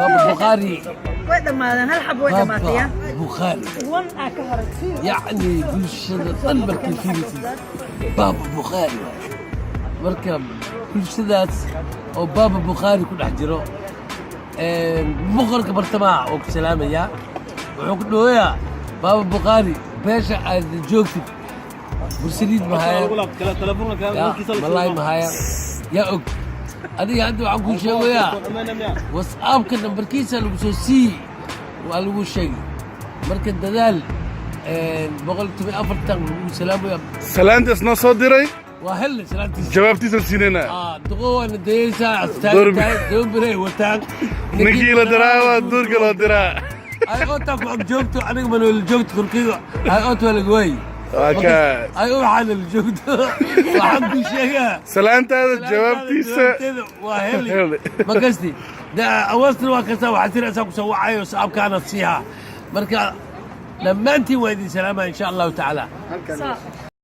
بابا البخاري وين ما هل حب وين ما فيها بابا البخاري وين اكهرت يعني bulshada dhan markay fiirisid baaba bukhaari marka bulshadaas oo baaba bukhaari ku dhex jiro boqorka bartamaha oo ku salaamaya wuxuu ku dhooyaa baaba bukhaari beesha aad joogtid bursaliid mahaya malay mahaya yaa og adiga hadda waxaan kuu sheegayaa whatsappka nambarkiisa lagu soo siiyey waa lagu sheegay marka dadaal boqol toban afartan lagu salaamaya salaantaas noo soo diray waa helle salaantiisa jawaabtiisa siinayna duqo waana dayeysaa astaagtahay doonbiray wataan ninkii la diraa waa duurka loo diraa ay ootaa ku ag joogto aniga manoola joogto korkeyga ay oot waa laga waayi ay uxaana la joogto waxaan kuu sheegaa salaantaada jawaabtiisa waa helle ma kasti awaasna waa kastaa waxaa tiri asaa kusoo wacayo saabkaana siihaa marka dhammaantiin waa idin salaamaya insha allahu tacaala